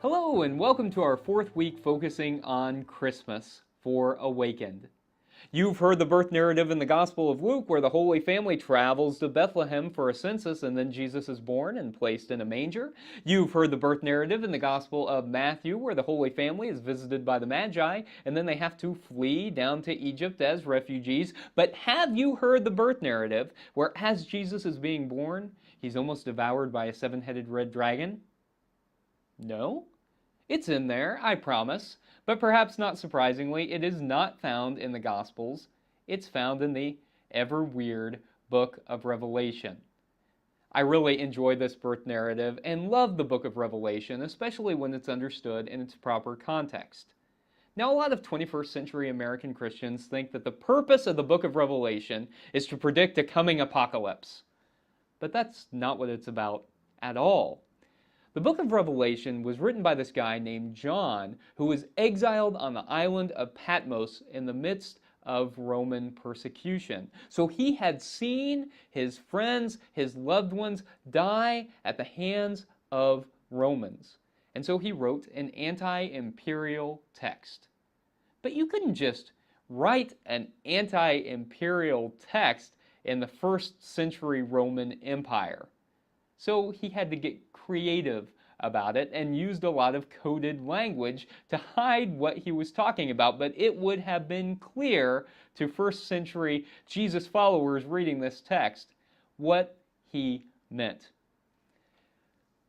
Hello, and welcome to our fourth week focusing on Christmas for Awakened. You've heard the birth narrative in the Gospel of Luke, where the Holy Family travels to Bethlehem for a census and then Jesus is born and placed in a manger. You've heard the birth narrative in the Gospel of Matthew, where the Holy Family is visited by the Magi and then they have to flee down to Egypt as refugees. But have you heard the birth narrative where, as Jesus is being born, he's almost devoured by a seven-headed red dragon? No? It's in there, I promise, but perhaps not surprisingly, it is not found in the Gospels. It's found in the ever-weird book of Revelation. I really enjoy this birth narrative and love the book of Revelation, especially when it's understood in its proper context. Now, a lot of 21st century American Christians think that the purpose of the book of Revelation is to predict a coming apocalypse. But that's not what it's about at all. The book of Revelation was written by this guy named John, who was exiled on the island of Patmos in the midst of Roman persecution. So he had seen his friends, his loved ones, die at the hands of Romans. And so he wrote an anti-imperial text. But you couldn't just write an anti-imperial text in the first century Roman Empire. So he had to get creative about it and used a lot of coded language to hide what he was talking about, but it would have been clear to first century Jesus followers reading this text what he meant.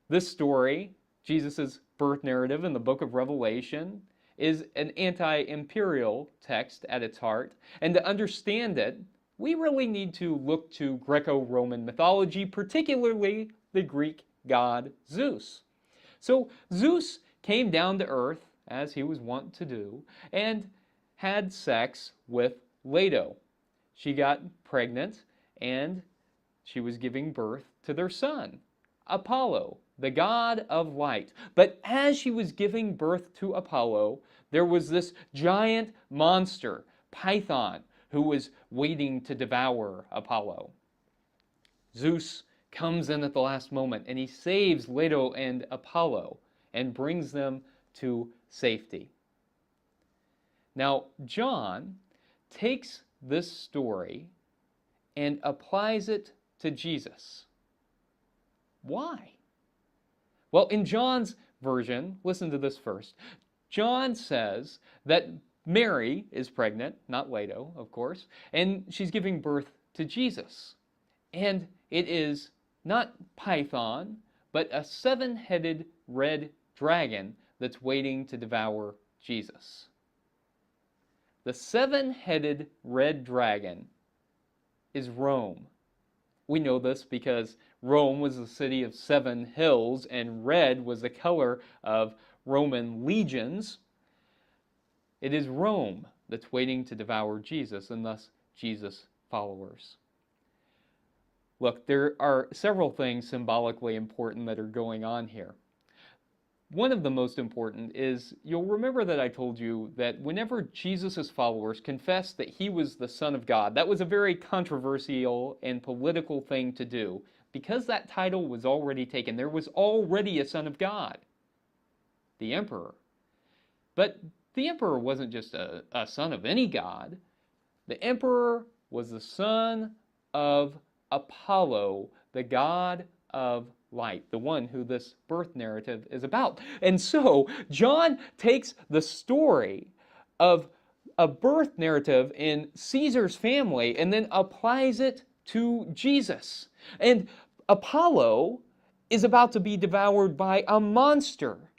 This story, Jesus' birth narrative in the book of Revelation, is an anti-imperial text at its heart, and to understand it, we really need to look to Greco-Roman mythology, particularly the Greek god Zeus. So Zeus came down to earth, as he was wont to do, and had sex with Leto. She got pregnant, and she was giving birth to their son, Apollo, the god of light. But as she was giving birth to Apollo, there was this giant monster, Python, who was waiting to devour Apollo. Zeus comes in at the last moment and he saves Leto and Apollo and brings them to safety. Now, John takes this story and applies it to Jesus. Why? Well, in John's version, listen to this first. John says that Mary is pregnant, not Leto, of course, and she's giving birth to Jesus. And it is not Python, but a seven-headed red dragon that's waiting to devour Jesus. The seven-headed red dragon is Rome. We know this because Rome was the city of seven hills, and red was the color of Roman legions. It is Rome that's waiting to devour Jesus, and thus Jesus' followers. Look, there are several things symbolically important that are going on here. One of the most important is, you'll remember that I told you that whenever Jesus' followers confessed that he was the Son of God, that was a very controversial and political thing to do, because that title was already taken. There was already a Son of God, the Emperor. But the Emperor wasn't just a son of any god. The Emperor was the son of Apollo, the god of light, the one who this birth narrative is about. And so John takes the story of a birth narrative in Caesar's family and then applies it to Jesus. And Apollo is about to be devoured by a monster.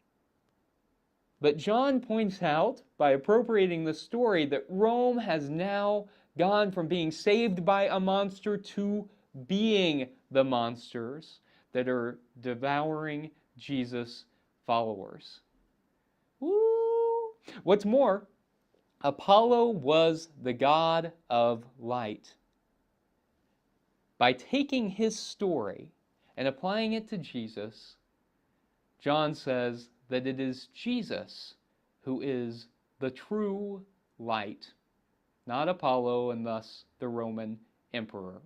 But John points out, by appropriating the story, that Rome has now gone from being saved by a monster to being the monsters that are devouring Jesus' followers. Woo! What's more, Apollo was the god of light. By taking his story and applying it to Jesus, John says that it is Jesus who is the true light, not Apollo and thus the Roman emperor.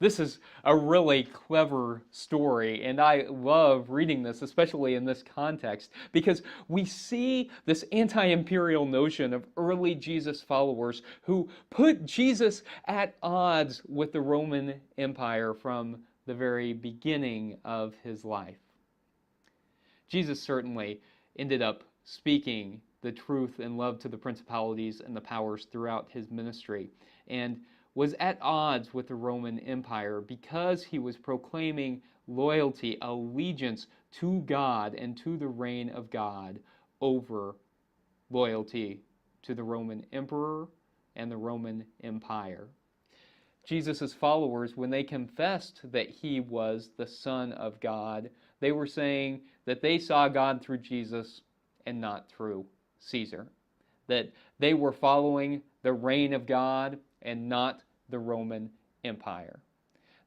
This is a really clever story, and I love reading this, especially in this context, because we see this anti-imperial notion of early Jesus followers who put Jesus at odds with the Roman Empire from the very beginning of his life. Jesus certainly ended up speaking the truth and love to the principalities and the powers throughout his ministry, and was at odds with the Roman Empire because he was proclaiming loyalty, allegiance to God and to the reign of God over loyalty to the Roman emperor and the Roman Empire. Jesus' followers, when they confessed that he was the Son of God, they were saying that they saw God through Jesus and not through Caesar. That they were following the reign of God and not the Roman Empire.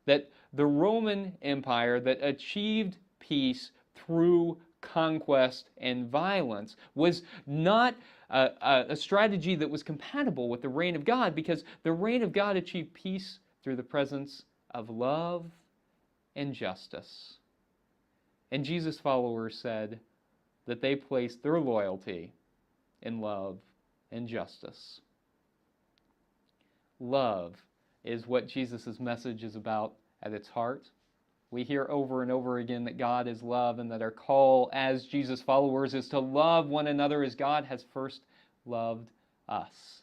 That the Roman Empire that achieved peace through conquest and violence was not a strategy that was compatible with the reign of God, because the reign of God achieved peace through the presence of love and justice. And Jesus' followers said that they placed their loyalty in love and justice. Love is what Jesus' message is about at its heart. We hear over and over again that God is love, and that our call as Jesus followers is to love one another as God has first loved us.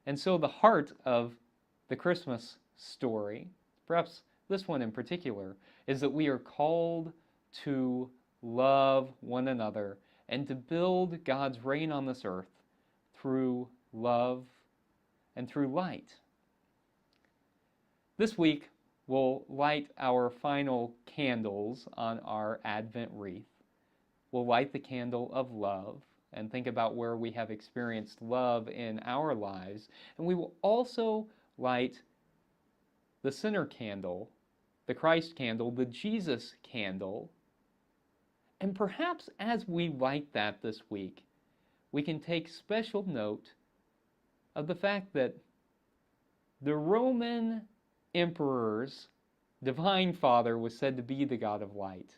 And so the heart of the Christmas story, perhaps this one in particular, is that we are called to love one another and to build God's reign on this earth through love and through light. This week, we'll light our final candles on our Advent wreath. We'll light the candle of love and think about where we have experienced love in our lives. And we will also light the center candle, the Christ candle, the Jesus candle. And perhaps as we light that this week, we can take special note of the fact that the Roman emperor's divine father was said to be the God of light.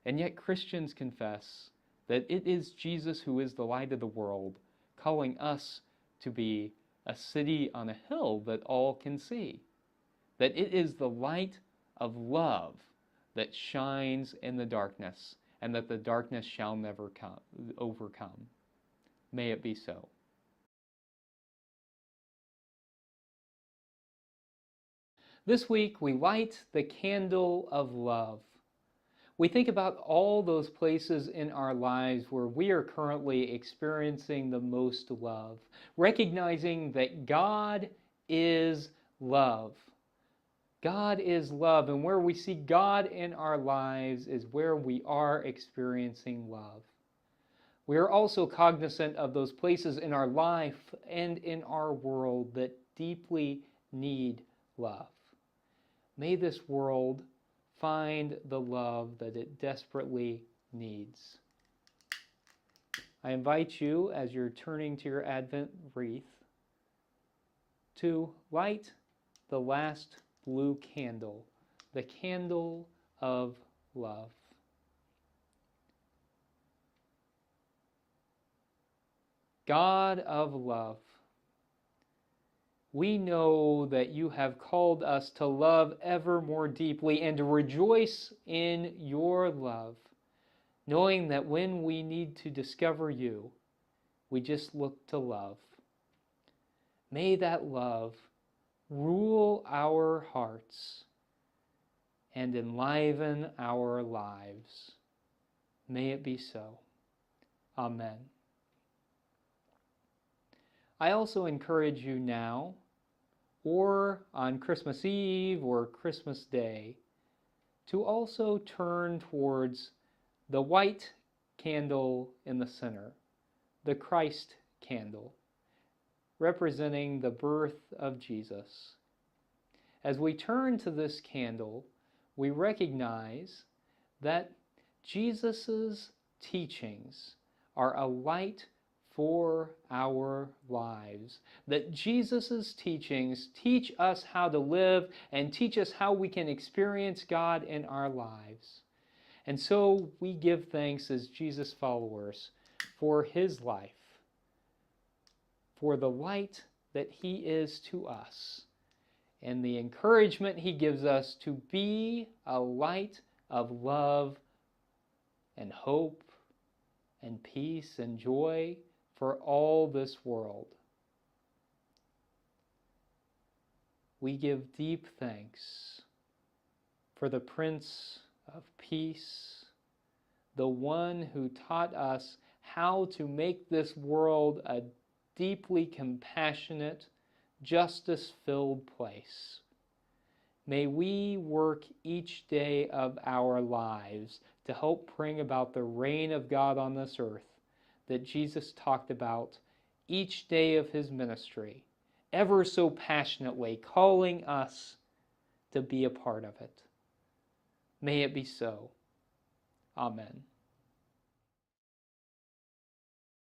And yet Christians confess that it is Jesus who is the light of the world, calling us to be a city on a hill that all can see. That it is the light of love that shines in the darkness, and that the darkness shall never overcome. May it be so. This week, we light the candle of love. We think about all those places in our lives where we are currently experiencing the most love, recognizing that God is love. God is love, and where we see God in our lives is where we are experiencing love. We are also cognizant of those places in our life and in our world that deeply need love. May this world find the love that it desperately needs. I invite you, as you're turning to your Advent wreath, to light the last blue candle, the candle of love. God of love, we know that you have called us to love ever more deeply and to rejoice in your love, knowing that when we need to discover you, we just look to love. May that love rule our hearts and enliven our lives. May it be so. Amen. I also encourage you now, or on Christmas Eve or Christmas Day, to also turn towards the white candle in the center, the Christ candle, representing the birth of Jesus. As we turn to this candle, we recognize that Jesus' teachings are a light for our lives. That Jesus' teachings teach us how to live and teach us how we can experience God in our lives. And so we give thanks as Jesus followers for his life, for the light that he is to us, and the encouragement he gives us to be a light of love and hope and peace and joy for all this world. We give deep thanks for the Prince of Peace, the one who taught us how to make this world a deeply compassionate, justice-filled place. May we work each day of our lives to help bring about the reign of God on this earth that Jesus talked about each day of his ministry, ever so passionately calling us to be a part of it. May it be so. Amen.